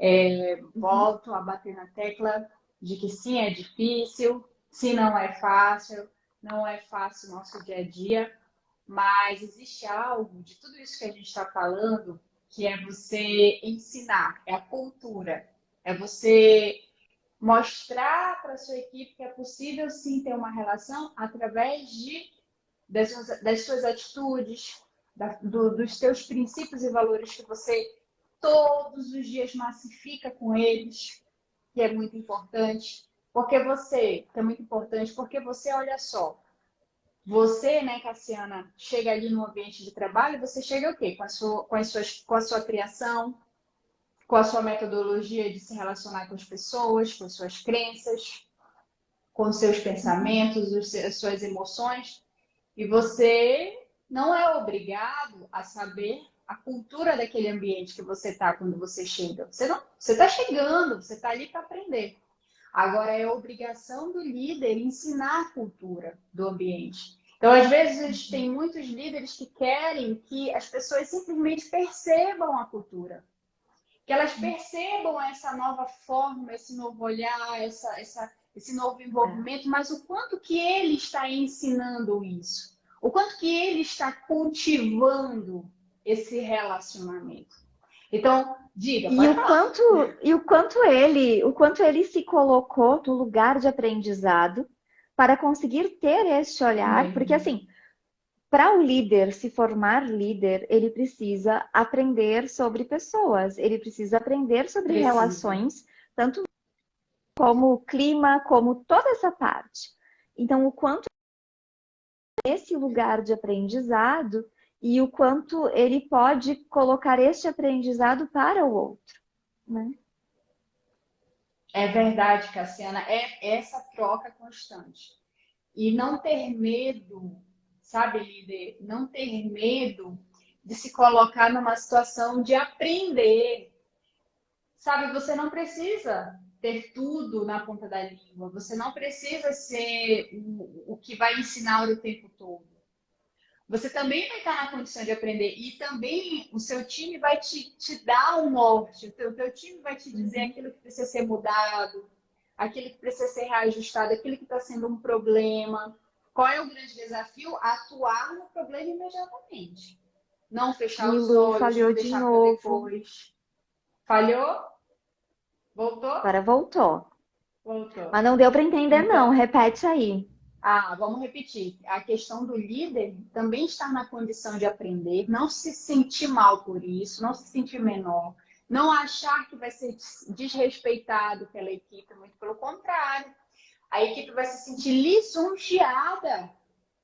Uhum. Volto a bater na tecla de que sim, é difícil, sim, não é fácil o nosso dia a dia, mas existe algo de tudo isso que a gente está falando que é você ensinar, é a cultura, é você mostrar para a sua equipe que é possível sim ter uma relação através das suas atitudes, dos teus princípios e valores que você todos os dias massifica com eles, que é muito importante. Que é muito importante, porque você, olha só, você, né, Cassiana, chega ali no ambiente de trabalho, você chega o quê? Com a sua criação, com a sua metodologia de se relacionar com as pessoas, com as suas crenças, com os seus Uhum. pensamentos, as suas emoções. E você não é obrigado a saber a cultura daquele ambiente que você está quando você chega. Você está chegando, você está ali para aprender. Agora é obrigação do líder ensinar a cultura do ambiente. Então, às vezes, tem muitos líderes que querem que as pessoas simplesmente percebam a cultura, que elas percebam essa nova forma, esse novo olhar, esse novo envolvimento, mas o quanto que ele está ensinando isso, o quanto que ele está cultivando esse relacionamento. Então, diga, E pode o falar. quanto, o quanto ele se colocou no lugar de aprendizado para conseguir ter este olhar, porque Também. assim, para o líder se formar líder, ele precisa aprender sobre pessoas, ele precisa aprender sobre Precisa. relações, tanto como clima, como toda essa parte. Então, o quanto esse lugar de aprendizado e o quanto ele pode colocar este aprendizado para o outro, né? É verdade, Cassiana, é essa troca constante. E não ter medo, sabe, líder? Não ter medo de se colocar numa situação de aprender. Sabe, você não precisa ter tudo na ponta da língua, você não precisa ser o que vai ensinar o tempo todo. Você também vai estar na condição de aprender e também o seu time vai te dar um norte, o teu time vai te dizer Uhum. aquilo que precisa ser mudado, aquilo que precisa ser reajustado, aquilo que está sendo um problema. Qual é o grande desafio? Atuar no problema imediatamente. Não fechar E os Lu olhos, falhou não de deixar para novo. depois. Falhou? Voltou? Agora voltou. Voltou. Mas não deu para entender, não. Então, Repete aí. vamos repetir. A questão do líder também estar na condição de aprender, não se sentir mal por isso, não se sentir menor, não achar que vai ser desrespeitado pela equipe, muito pelo contrário. A equipe vai se sentir lisonjeada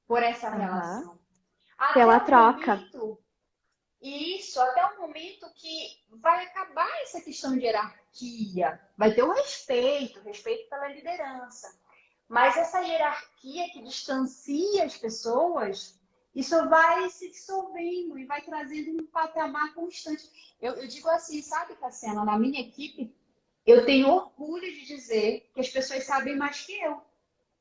por essa Aham. relação. Até Pela o troca. momento, isso, até o momento que vai acabar essa questão de hierarquia, vai ter o respeito pela liderança. Mas essa hierarquia que distancia as pessoas, isso vai se dissolvendo e vai trazendo um patamar constante. Eu digo assim, sabe, Cassiana, na minha equipe, eu tenho orgulho de dizer que as pessoas sabem mais que eu.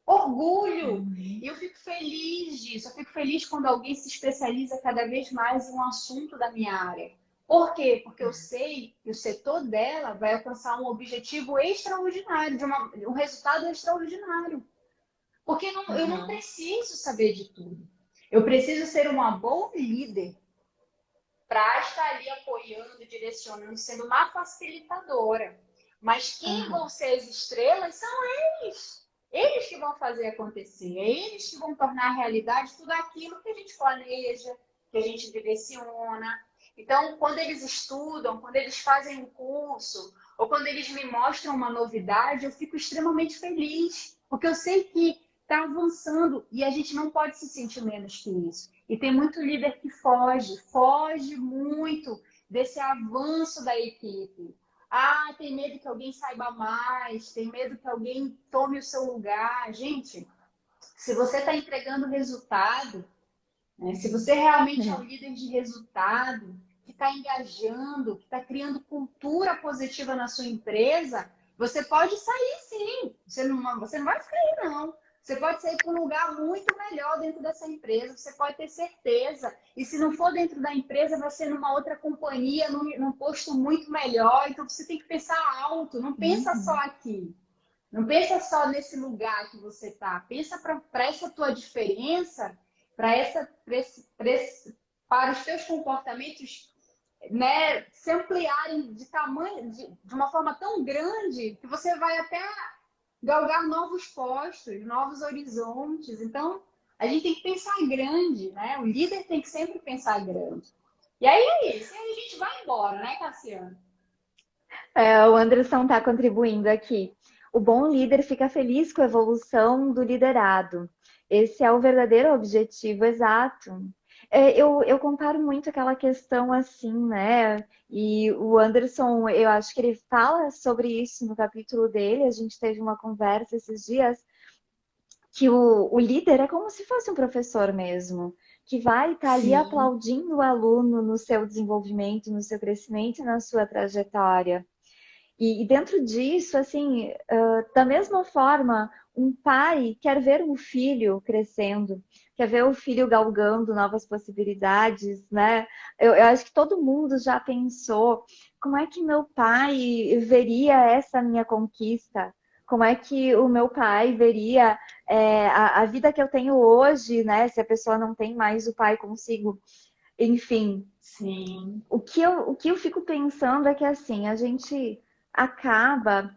Orgulho! E Uhum. eu fico feliz disso. Eu fico feliz quando alguém se especializa cada vez mais em um assunto da minha área. Por quê? Porque eu sei que o setor dela vai alcançar um objetivo extraordinário, um resultado extraordinário. Porque eu não Aham. preciso saber de tudo. Eu preciso ser uma boa líder para estar ali apoiando, direcionando, sendo uma facilitadora. Mas quem vão Aham. ser as estrelas são eles. Eles que vão fazer acontecer. É eles que vão tornar realidade tudo aquilo que a gente planeja, que a gente direciona. Então, quando eles estudam, quando eles fazem um curso, ou quando eles me mostram uma novidade, eu fico extremamente feliz, porque eu sei que está avançando e a gente não pode se sentir menos que isso. E tem muito líder que foge muito desse avanço da equipe. Ah, tem medo que alguém saiba mais, tem medo que alguém tome o seu lugar. Gente, se você está entregando resultado, né, se você realmente é um líder de resultado, que está engajando, que está criando cultura positiva na sua empresa, você pode sair sim. Você não vai ficar aí, não. Você pode sair para um lugar muito melhor dentro dessa empresa, você pode ter certeza. E se não for dentro da empresa, vai ser numa outra companhia, num posto muito melhor. Então você tem que pensar alto, não pensa só Uhum. aqui. Não pensa só nesse lugar que você está. Pensa para essa tua diferença, para essa, pra esse- pra esse- para os teus comportamentos, né, se ampliarem de tamanho, de uma forma tão grande que você vai até galgar novos postos, novos horizontes. Então, a gente tem que pensar grande, né? O líder tem que sempre pensar grande. E aí é isso. E aí a gente vai embora, né, Cassiano? É, o Anderson está contribuindo aqui. O bom líder fica feliz com a evolução do liderado. Esse é o verdadeiro objetivo exato. É, eu comparo muito aquela questão assim, né? E o Anderson, eu acho que ele fala sobre isso no capítulo dele. A gente teve uma conversa esses dias que o líder é como se fosse um professor mesmo, que vai estar ali Sim, aplaudindo o aluno no seu desenvolvimento, no seu crescimento, na sua trajetória. E dentro disso, assim, da mesma forma, um pai quer ver um filho crescendo, quer ver o filho galgando novas possibilidades, né? Eu acho que todo mundo já pensou como é que meu pai veria essa minha conquista? Como é que o meu pai veria a vida que eu tenho hoje, né? Se a pessoa não tem mais o pai consigo. Enfim, sim, o que eu fico pensando é que assim, a gente acaba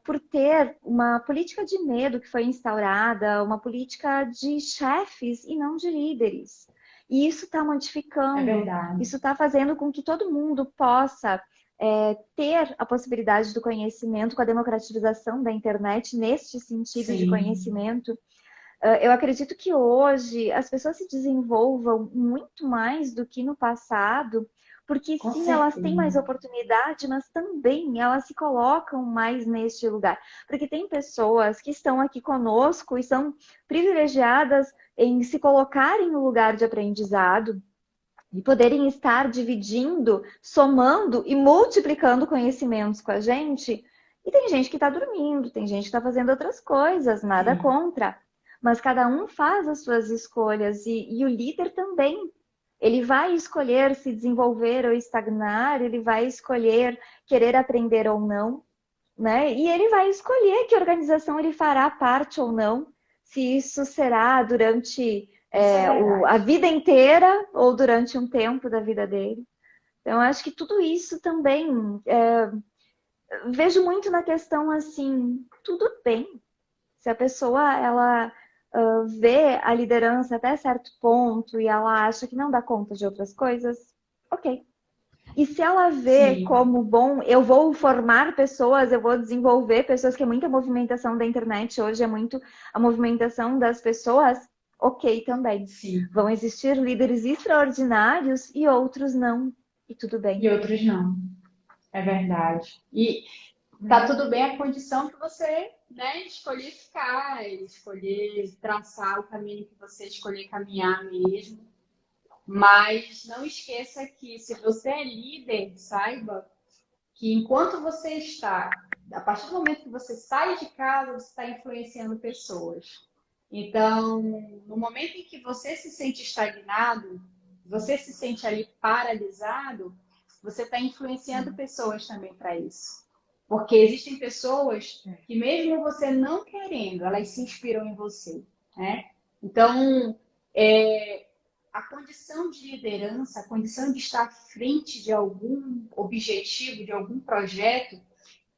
por ter uma política de medo que foi instaurada, uma política de chefes e não de líderes. E isso está é modificando, verdade. isso está fazendo com que todo mundo possa ter a possibilidade do conhecimento com a democratização da internet, neste sentido de Sim, conhecimento. Eu acredito que hoje as pessoas se desenvolvam muito mais do que no passado, porque com sim, elas têm mais certeza. oportunidade, mas também elas se colocam mais neste lugar. Porque tem pessoas que estão aqui conosco e são privilegiadas em se colocarem no lugar de aprendizado e poderem estar dividindo, somando e multiplicando conhecimentos com a gente. E tem gente que está dormindo, tem gente que está fazendo outras coisas, nada Sim, contra. Mas cada um faz as suas escolhas e o líder também. Ele vai escolher se desenvolver ou estagnar, ele vai escolher querer aprender ou não, né? E ele vai escolher que organização ele fará parte ou não, se isso será durante isso é a verdade. vida inteira ou durante um tempo da vida dele. Então, eu acho que tudo isso também vejo muito na questão assim, tudo bem. Se a pessoa ela vê a liderança até certo ponto e ela acha que não dá conta de outras coisas, ok. E se ela vê Sim, como bom, eu vou formar pessoas, eu vou desenvolver pessoas, que é muita movimentação da internet hoje, é muito a movimentação das pessoas, ok também. sim. Vão existir líderes extraordinários e outros não. E tudo bem. E outros não. É verdade. E tá Né? tudo bem a condição que você, né, escolher ficar, escolher traçar o caminho que você escolher caminhar mesmo. Mas não esqueça que se você é líder, saiba que enquanto você está, a partir do momento que você sai de casa, você está influenciando pessoas. Então, no momento em que você se sente estagnado, você se sente ali paralisado, você está influenciando pessoas também para isso. Porque existem pessoas que, mesmo você não querendo, elas se inspiram em você, né? Então, é, a condição de liderança, a condição de estar à frente de algum objetivo, de algum projeto,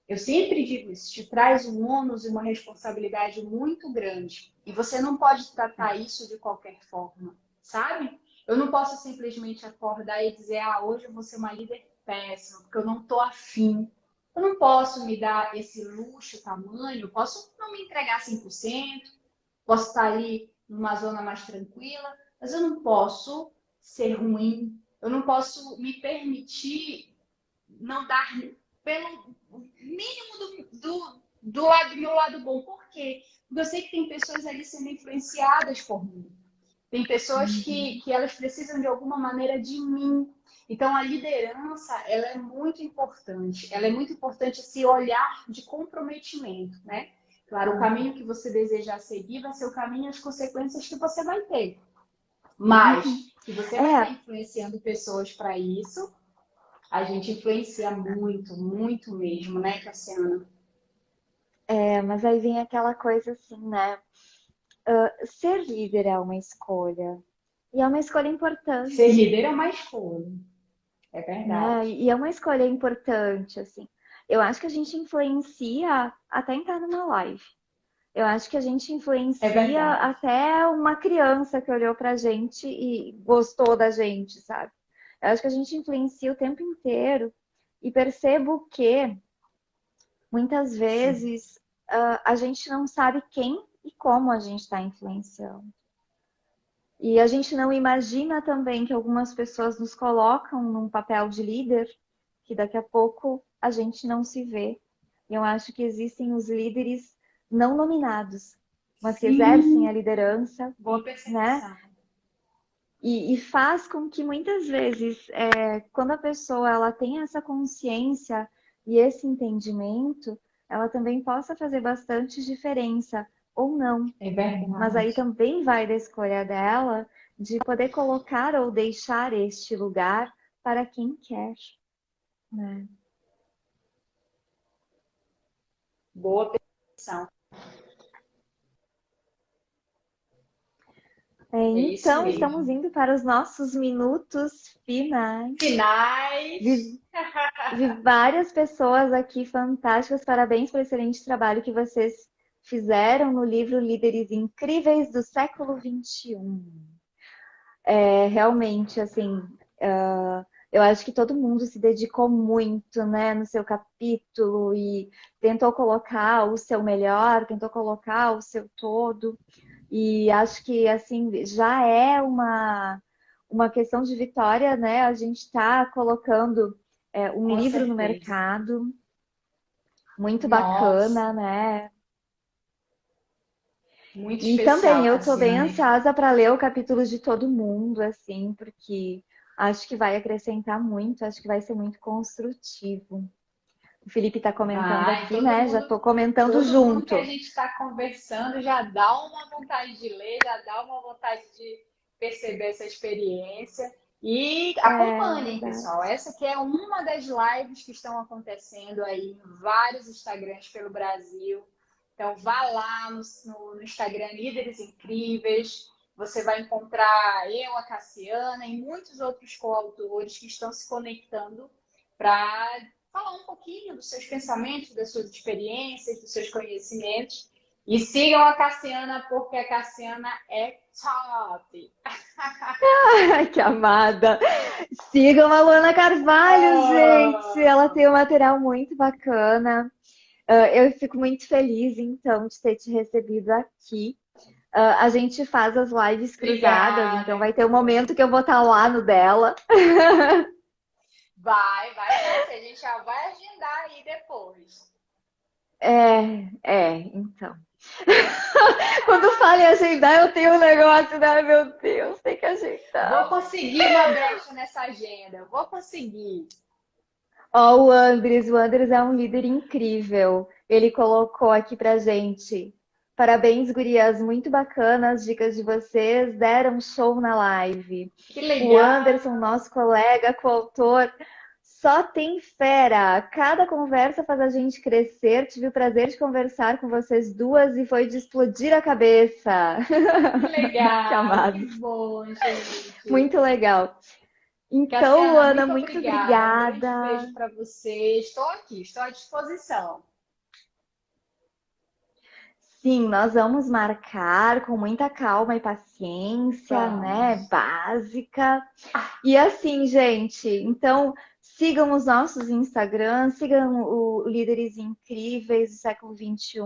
eu sempre digo isso, te traz um ônus e uma responsabilidade muito grande. E você não pode tratar isso de qualquer forma, sabe? Eu não posso simplesmente acordar e dizer, ah, hoje eu vou ser uma líder péssima, porque eu não estou afim. Eu não posso me dar esse luxo, tamanho, posso não me entregar 100%, posso estar ali numa zona mais tranquila, mas eu não posso ser ruim, eu não posso me permitir não dar pelo mínimo do meu lado bom. Por quê? Porque eu sei que tem pessoas ali sendo influenciadas por mim. Tem pessoas que elas precisam de alguma maneira de mim. Então, a liderança, ela é muito importante. Ela é muito importante esse olhar de comprometimento, né? Claro, o caminho que você desejar seguir vai ser o caminho e as consequências que você vai ter. Uhum. Mas que você vai estar É, influenciando pessoas para isso, a gente influencia muito, muito mesmo, né, Cassiana? mas aí vem aquela coisa assim, né? Ser líder é uma escolha. E é uma escolha Ser importante. líder é uma escolha, é Né? verdade. E é uma escolha importante, assim. Eu acho que a gente influencia até entrar numa live. Eu acho que a gente É influencia verdade. até uma criança que olhou pra gente e gostou da gente, sabe? Eu acho que a gente influencia o tempo inteiro e percebo que muitas Sim. vezes a gente não sabe quem e como a gente está influenciando. E a gente não imagina também que algumas pessoas nos colocam num papel de líder, que daqui a pouco a gente não se vê. E eu acho que existem os líderes não nominados. mas que exercem a Sim, liderança, boa né? percepção. E faz com que muitas vezes, quando a pessoa ela tem essa consciência e esse entendimento, ela também possa fazer bastante diferença ou não. É Mas aí verdade. também vai da escolha dela de poder colocar ou deixar este lugar para quem quer, né? Boa percepção. É isso Então, estamos mesmo. indo para os nossos minutos finais. Finais. Vi, vi várias pessoas aqui fantásticas. Parabéns pelo excelente trabalho que vocês fizeram no livro Líderes Incríveis do Século XXI. Realmente, assim, eu acho que todo mundo se dedicou muito, né, no seu capítulo e tentou colocar o seu melhor, tentou colocar o seu todo. E acho que, assim, já é uma questão de vitória, né? A gente está colocando um Com livro no certeza. mercado, muito Nossa, bacana, né? muito E também especial, eu estou bem Cassiane. ansiosa para ler o capítulo de todo mundo, assim, porque acho que vai acrescentar muito, acho que vai ser muito construtivo. O Felipe está comentando Vai, aqui, né? Já estou comentando todo mundo que a junto. gente está conversando já dá uma vontade de ler, já dá uma vontade de perceber essa experiência. E É acompanhem, verdade. pessoal. Essa aqui é uma das lives que estão acontecendo aí em vários Instagrams pelo Brasil. Então, vá lá no Instagram Líderes Incríveis. Você vai encontrar eu, a Cassiana e muitos outros coautores que estão se conectando para falar um pouquinho dos seus pensamentos, das suas experiências, dos seus conhecimentos. E sigam a Cassiana, porque a Cassiana é top! Ai, que amada! Sigam a Luana Carvalho, gente! Ela Oh, tem um material muito bacana. Eu fico muito feliz, então, de ter te recebido aqui. A gente faz as lives cruzadas, então obrigada, vai ter um querida. momento que eu vou estar lá no dela. Vai sim. A gente já vai agendar aí depois. Então. Quando fala em agendar, eu tenho um negócio, né? Meu Deus, tem que Vou agendar. conseguir uma brecha nessa agenda. Vou conseguir. Ó, o Andres é um líder incrível. Ele colocou aqui pra gente. Parabéns, gurias, muito bacanas as dicas de vocês, deram show na live. Que O legal! Anderson, nosso colega, coautor, só tem fera. Cada conversa faz a gente crescer. Tive o prazer de conversar com vocês duas e foi de explodir a cabeça. Que Que legal! Que amado. bom, gente! Muito legal. Então, Cassiana, Luana, muito muito obrigada. Um grande obrigada. beijo para você. Estou aqui, estou à disposição. Sim, nós vamos marcar com muita calma e paciência, né? Vamos. Básica. E assim, gente, então sigam os nossos Instagrams, sigam o Líderes Incríveis do século XXI.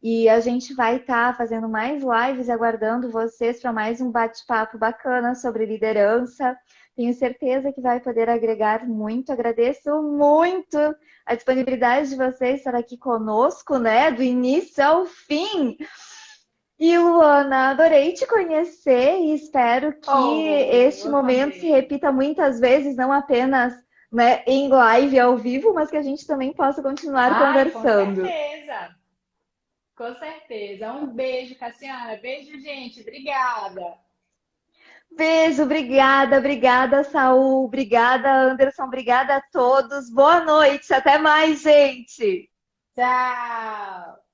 E a gente vai estar fazendo mais lives, aguardando vocês para mais um bate-papo bacana sobre liderança. Tenho certeza que vai poder agregar muito. Agradeço muito a disponibilidade de vocês estar aqui conosco, né? Do início ao fim. E Luana, adorei te conhecer e espero que Oh, este eu momento se também. repita muitas vezes, não apenas, né, em live ao vivo, mas que a gente também possa continuar Ai, com conversando. certeza. Com certeza. Um beijo, Cassiana. Beijo, gente. Obrigada. Beijo, obrigada, obrigada, Saul, obrigada, Anderson, obrigada a todos. Boa noite, até mais, gente. Tchau.